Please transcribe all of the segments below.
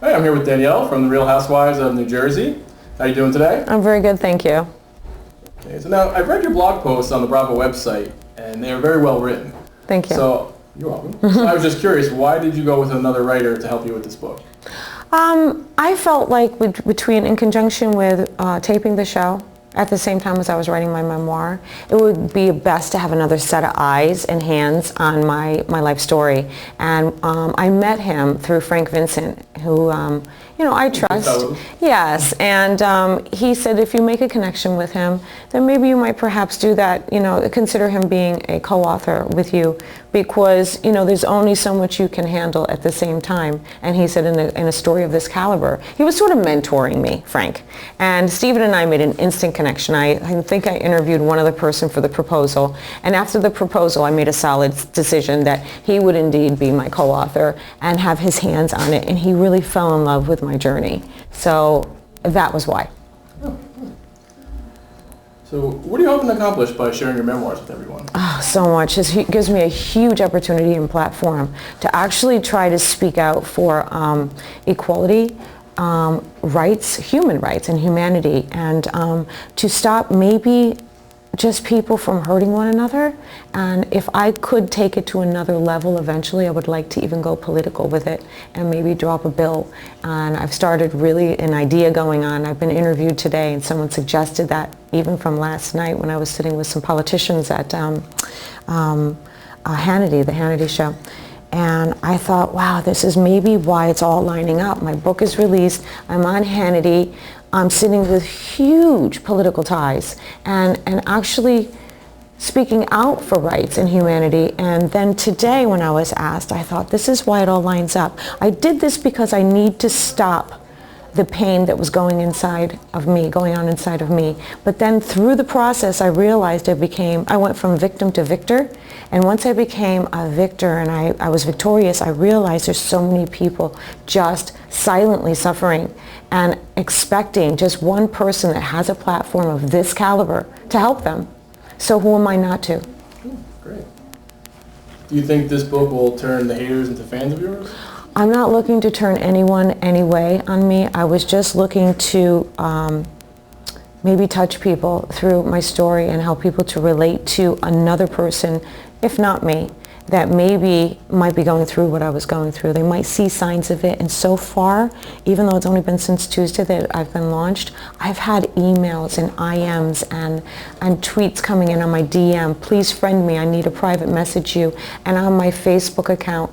Hi, I'm here with Danielle from the Real Housewives of New Jersey. How are you doing today? I'm very good, thank you. Okay, so now I've read your blog posts on the Bravo website, and they are very well written. Thank you. So, you're welcome. So I was just curious, why did you go with another writer to help you with this book? I felt like in conjunction with taping the show, at the same time as I was writing my memoir, it would be best to have another set of eyes and hands on my life story. And I met him through Frank Vincent, who I trust. Yes, and he said if you make a connection with him, then maybe you might perhaps do that, consider him being a co-author with you, because there's only so much you can handle at the same time. And he said in a story of this caliber, he was sort of mentoring me, Frank. And Stephen and I made an instant connection. I think I interviewed one other person for the proposal, and after the proposal I made a solid decision that he would indeed be my co-author and have his hands on it, and he really fell in love with my journey. So that was why. So what are you hoping to accomplish by sharing your memoirs with everyone? Oh, so much. It gives me a huge opportunity and platform to actually try to speak out for equality, rights, human rights and humanity, and to stop maybe just people from hurting one another. And if I could take it to another level eventually, I would like to even go political with it and maybe drop a bill. And I've started really an idea going on. I've been interviewed today, and someone suggested that even from last night when I was sitting with some politicians at Hannity, the Hannity show. And I thought, wow, this is maybe why it's all lining up. My book is released, I'm on Hannity, I'm sitting with huge political ties and actually speaking out for rights and humanity. And then today when I was asked, I thought, this is why it all lines up. I did this because I need to stop the pain that was going on inside of me. But then through the process, I realized I went from victim to victor. And once I became a victor and I was victorious, I realized there's so many people just silently suffering and expecting just one person that has a platform of this caliber to help them. So who am I not to? Great. Do you think this book will turn the haters into fans of yours? I'm not looking to turn anyone any way on me. I was just looking to maybe touch people through my story and help people to relate to another person, if not me, that maybe might be going through what I was going through. They might see signs of it. And so far, even though it's only been since Tuesday that I've been launched, I've had emails and IMs and tweets coming in on my DM. Please friend me. I need to private message you. And on my Facebook account,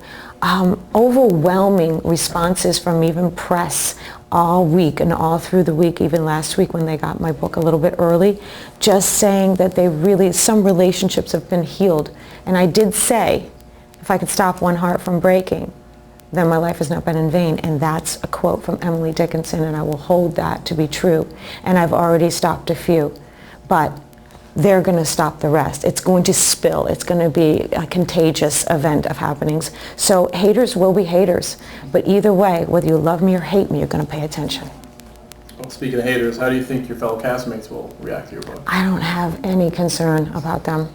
overwhelming responses from even press all week and all through the week, even last week when they got my book a little bit early, just saying that some relationships have been healed. And I did say, if I could stop one heart from breaking, then my life has not been in vain. And that's a quote from Emily Dickinson, and I will hold that to be true. And I've already stopped a few, but they're going to stop the rest. It's going to spill. It's going to be a contagious event of happenings. So haters will be haters. But either way, whether you love me or hate me, you're going to pay attention. Well, speaking of haters, how do you think your fellow castmates will react to your book? I don't have any concern about them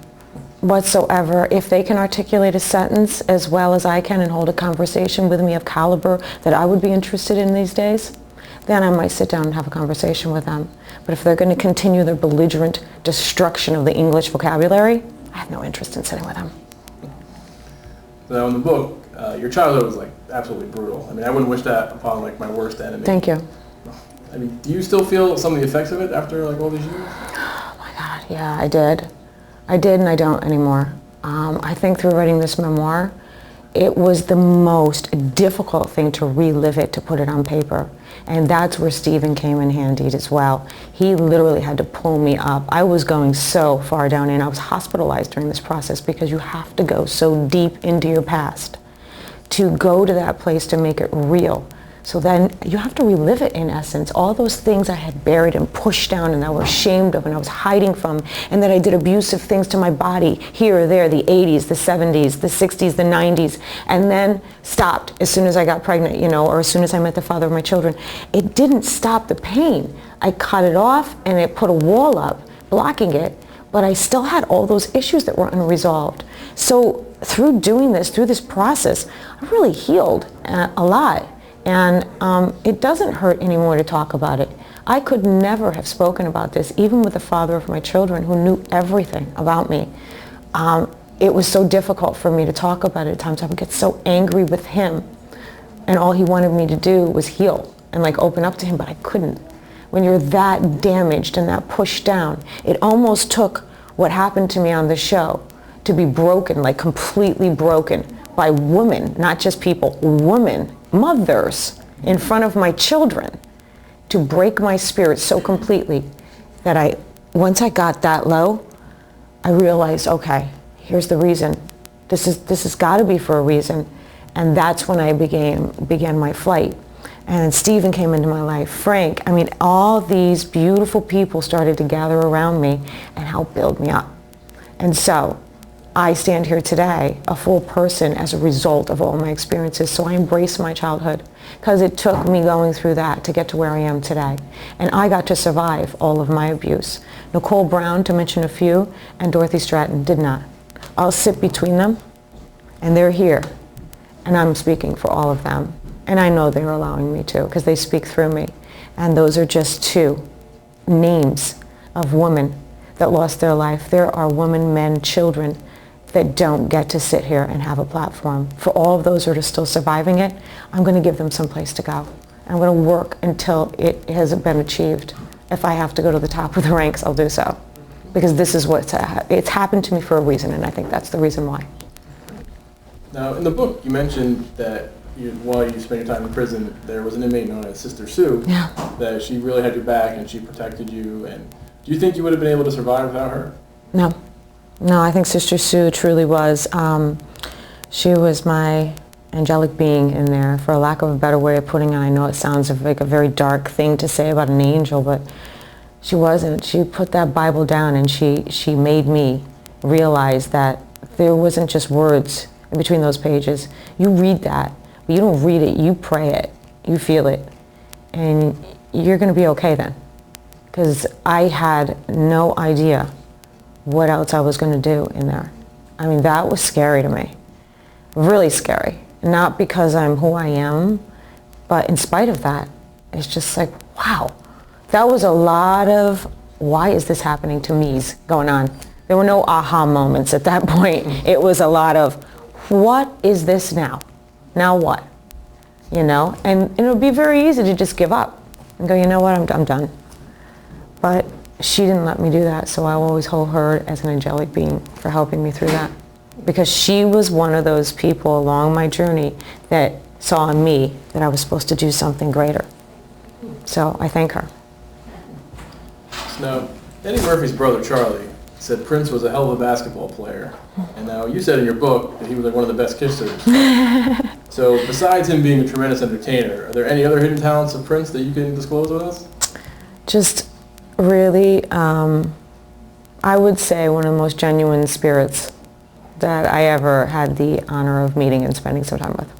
whatsoever. If they can articulate a sentence as well as I can and hold a conversation with me of caliber that I would be interested in these days, then I might sit down and have a conversation with them. But if they're going to continue their belligerent destruction of the English vocabulary, I have no interest in sitting with them. So in the book, your childhood was absolutely brutal. I mean, I wouldn't wish that upon my worst enemy. Thank you. I mean, do you still feel some of the effects of it after all these years? Oh my God, yeah, I did. I did, and I don't anymore. I think through writing this memoir, it was the most difficult thing to relive it, to put it on paper. And that's where Stephen came in handy as well. He literally had to pull me up. I was going so far down, and I was hospitalized during this process because you have to go so deep into your past to go to that place to make it real. So then you have to relive it in essence. All those things I had buried and pushed down and I was ashamed of and I was hiding from, and that I did abusive things to my body here or there, the 80s, the 70s, the 60s, the 90s, and then stopped as soon as I got pregnant, or as soon as I met the father of my children. It didn't stop the pain. I cut it off and it put a wall up, blocking it, but I still had all those issues that were unresolved. So through doing this, through this process, I really healed a lot. And it doesn't hurt anymore to talk about it. I could never have spoken about this, even with the father of my children who knew everything about me. It was so difficult for me to talk about it at times. I would get so angry with him, and all he wanted me to do was heal and like open up to him, but I couldn't. When you're that damaged and that pushed down, it almost took what happened to me on the show to be broken, like completely broken by women, not just people, women, mothers in front of my children, to break my spirit so completely that once I got that low, I realized, okay, here's the reason. This has got to be for a reason. And that's when I began my flight. And Stephen came into my life, Frank. I mean, all these beautiful people started to gather around me and help build me up. And so I stand here today, a full person, as a result of all my experiences. So I embrace my childhood because it took me going through that to get to where I am today. And I got to survive all of my abuse. Nicole Brown, to mention a few, and Dorothy Stratton did not. I'll sit between them, and they're here. And I'm speaking for all of them. And I know they're allowing me to because they speak through me. And those are just two names of women that lost their life. There are women, men, children that don't get to sit here and have a platform. For all of those who are still surviving it, I'm going to give them some place to go. I'm going to work until it has been achieved. If I have to go to the top of the ranks, I'll do so. Because this is it's happened to me for a reason, and I think that's the reason why. Now, in the book, you mentioned that while you spent your time in prison, there was an inmate known as Sister Sue, Yeah. that she really had your back and she protected you. And do you think you would have been able to survive without her? No. No, I think Sister Sue truly was. She was my angelic being in there, for a lack of a better way of putting it. I know it sounds like a very dark thing to say about an angel, but she wasn't. She put that Bible down, and she made me realize that there wasn't just words in between those pages. You read that, but you don't read it, you pray it, you feel it, and you're going to be okay then. Because I had no idea what else I was going to do in there. I mean, that was scary to me. Really scary. Not because I'm who I am, but in spite of that, it's just like, wow. That was a lot of, why is this happening to me's going on? There were no aha moments at that point. It was a lot of, what is this now? Now what? You know? And it would be very easy to just give up and go, you know what, I'm done. But she didn't let me do that, so I always hold her as an angelic being for helping me through that. Because she was one of those people along my journey that saw in me that I was supposed to do something greater. So I thank her. Now, Eddie Murphy's brother, Charlie, said Prince was a hell of a basketball player. And now you said in your book that he was like one of the best kissers. So besides him being a tremendous entertainer, are there any other hidden talents of Prince that you can disclose with us? Just really, I would say one of the most genuine spirits that I ever had the honor of meeting and spending some time with.